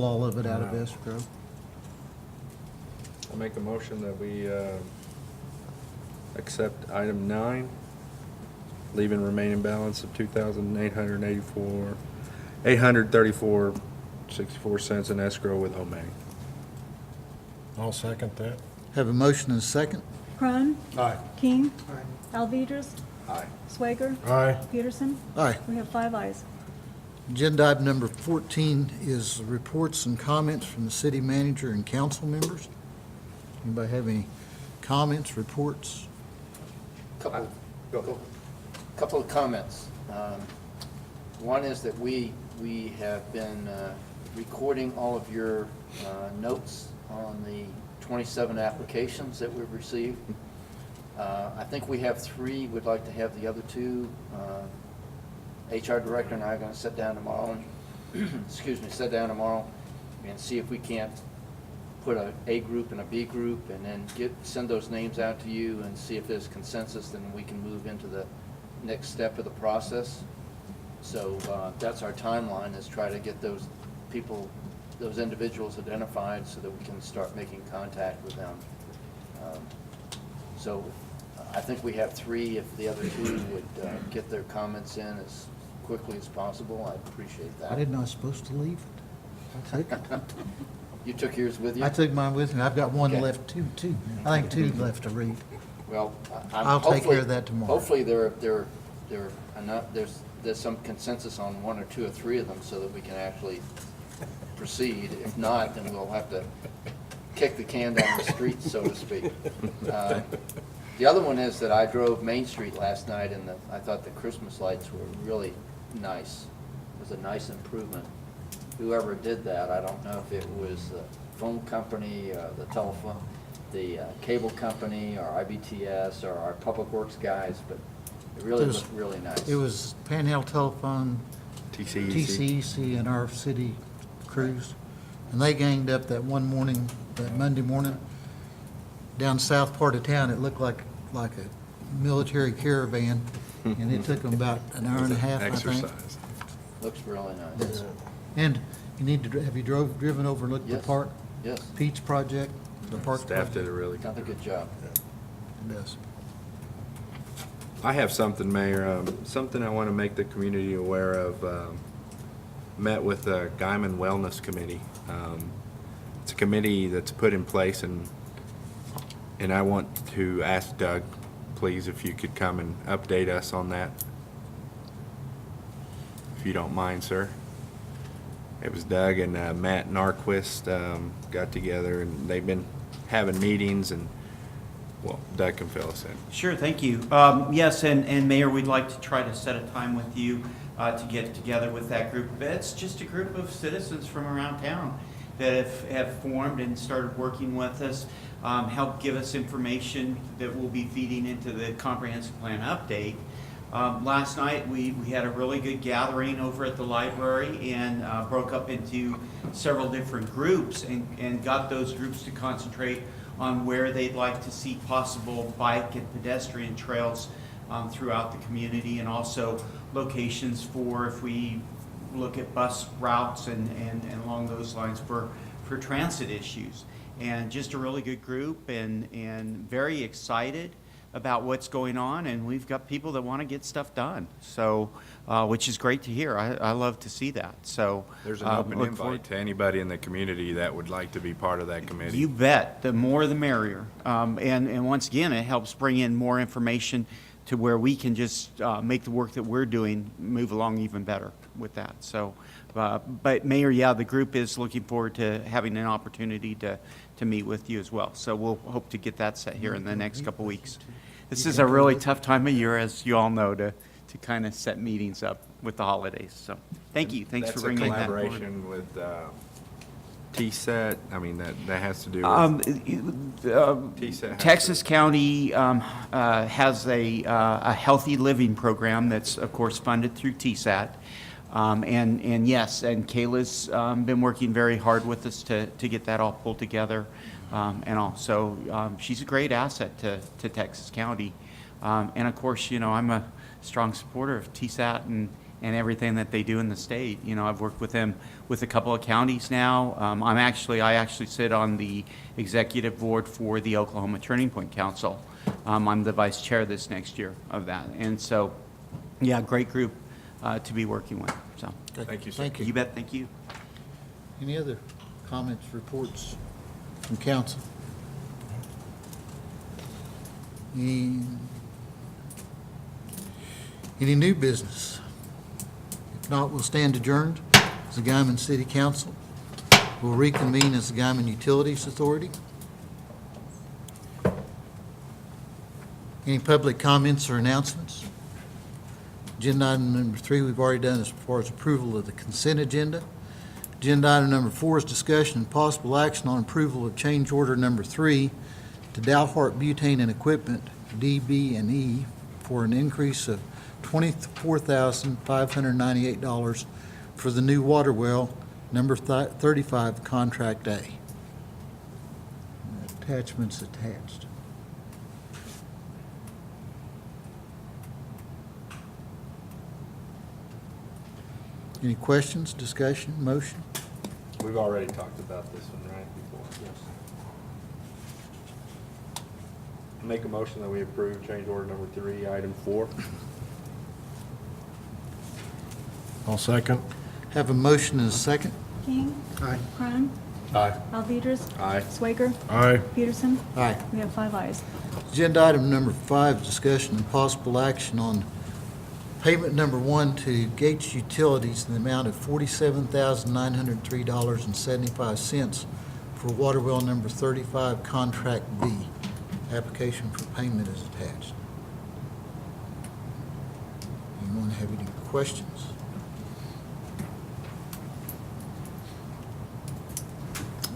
all of it out of escrow. I'll make a motion that we accept item 9, leaving remaining balance of $834.64 in escrow with OMAG. I'll second that. Have a motion and a second. Crone, Aye. King, Aye. Alvedras, Aye. Swager, Aye. Peterson. Aye. We have 5 ayes. Agenda item number 14 is reports and comments from the city manager and council members. Anybody have any comments, reports? Couple of comments. One is that we have been recording all of your notes on the 27 applications that we've received. I think we have 3. We'd like to have the other 2. HR director and I are going to sit down tomorrow, sit down tomorrow and see if we can't put a group and a B group and then send those names out to you and see if there's consensus, then we can move into the next step of the process. So that's our timeline, is try to get those people, those individuals identified so that we can start making contact with them. So I think we have 3. If the other 2 would get their comments in as quickly as possible, I'd appreciate that. I didn't know I was supposed to leave it. I took it. You took yours with you? I took mine with me. I've got one Okay. left, two. I think 2 left to read. Well, I'll take care of that tomorrow. Hopefully there's some consensus on 1 or 2 or 3 of them so that we can actually proceed. If not, then we'll have to kick the can down the street, so to speak. The other one is that I drove Main Street last night and I thought the Christmas lights were really nice. It was a nice improvement. Whoever did that, I don't know if it was the phone company, the telephone, the cable company, or IBTS, or our Public Works guys, but it really looked really nice. It was Panhandle Telephone, TCEC. TCEC, and our city crews. And they ganged up that one morning, that Monday morning, down south part of town. It looked like a military caravan, and it took them about an hour and a half, I think. Exercise. Looks really nice. Yes. And you need to, have you driven over and looked at the Yes. park? Yes, Peach project, the park Staff project? did a really done a good job. It does. I have something, Mayor, something I want to make the community aware of. Met with the Guymon Wellness Committee. It's a committee that's put in place, and I want to ask Doug, please, if you could come and update us on that, if you don't mind, sir. It was Doug and Matt Narquist got together, and they've been having meetings, and, well, Doug can fill us in. Sure, thank you. Yes, and Mayor, we'd like to try to set a time with you to get together with that group. It's just a group of citizens from around town that have formed and started working with us, help give us information that we'll be feeding into the comprehensive plan update. Last night, we had a really good gathering over at the library and broke up into several different groups and got those groups to concentrate on where they'd like to see possible bike and pedestrian trails throughout the community, and also locations for if we look at bus routes and along those lines for transit issues. And just a really good group and very excited about what's going on, and we've got people that want to get stuff done. So, which is great to hear. I love to see that. So There's an open look invite forward- to anybody in the community that would like to be part of that committee. You bet. The more the merrier. And once again, it helps bring in more information to where we can just make the work that we're doing move along even better with that. So, but Mayor, yeah, the group is looking forward to having an opportunity to meet with you as well. So we'll hope to get that set here in the next couple weeks. This is a really tough time of year, as you all know, to kind of set meetings up with the holidays. So thank you. Thanks for bringing that forward. That's a collaboration with TSET. I mean, that has to do with TSET. Texas County has a healthy living program that's, of course, funded through TSAT. And yes, and Kayla's been working very hard with us to get that all pulled together and all. So she's a great asset to Texas County. And of course, you know, I'm a strong supporter of TSAT and everything that they do in the state. You know, I've worked with them with a couple of counties now. I actually sit on the executive board for the Oklahoma Turning Point Council. I'm the vice chair this next year of that. And so, yeah, great group to be working with. So Thank you, sir. Thank you. you bet. Thank you. Any other comments, reports from council? Any new business? If not, we'll stand adjourned as the Guymon City Council. We'll reconvene as the Guymon Utilities Authority. Any public comments or announcements? Agenda item number 3 we've already done as far as approval of the consent agenda. Agenda item number 4 is discussion and possible action on approval of change order number 3 to Dalhart Butane and Equipment, DB&E, for an increase of $24,598 for the new water well, number 35, Contract A. Attachments attached. Any questions, discussion, motion? We've already talked about this one, right, before? Yes. Make a motion that we approve change order number 3, item 4. I'll second. Have a motion and a second. King. Aye. Cron. Aye. Alvedras. Aye. Swager. Aye. Peterson. Aye. We have 5 ayes. Agenda item number 5 is discussion and possible action on payment number 1 to Gates Utilities in the amount of $47,903.75 for water well number 35, Contract B. Application for payment is attached. Anyone have any questions?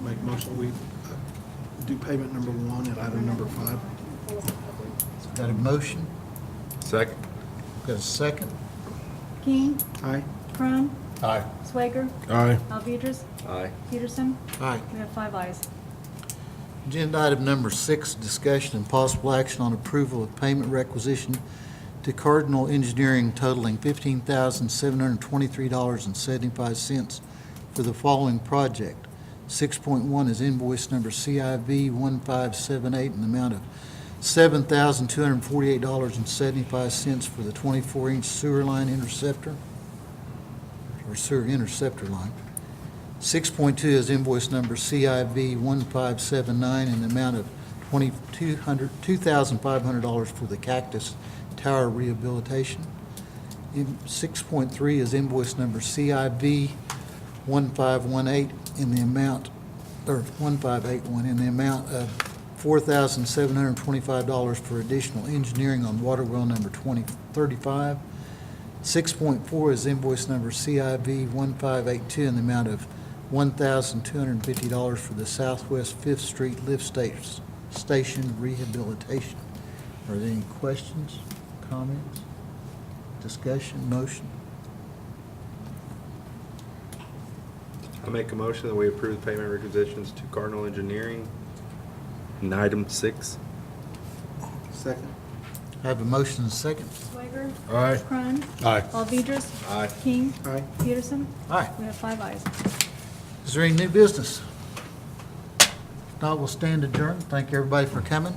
Make motion, we do payment number 1 and item number 5. Got a motion? Second. Got a second? King. Aye. Cron. Aye. Swager. Aye. Alvedras. Aye. Peterson. Aye. We have 5 ayes. Agenda item number 6, discussion and possible action on approval of payment requisition to Cardinal Engineering totaling $15,723.75 for the following project. 6.1 is invoice number CIV 1578 in the amount of $7,248.75 for the 24-inch sewer line interceptor, or sewer interceptor line. 6.2 is invoice number CIV 1579 in the amount of $2,500 for the Cactus Tower rehabilitation. 6.3 is invoice number CIV 1518 in the amount, or 1581 in the amount of $4,725 for additional engineering on water well number 2035. 6.4 is invoice number CIV 1582 in the amount of $1,250 for the Southwest 5th Street Lift Station rehabilitation. Are there any questions, comments, discussion, motion? I make a motion that we approve the payment requisitions to Cardinal Engineering in item 6. Second. Have a motion and a second. Swager. Aye. Crone. Aye. Alvedras. Aye. King. Aye. Peterson. Aye. We have 5 ayes. Is there any new business? If not, we'll stand adjourned. Thank everybody for coming.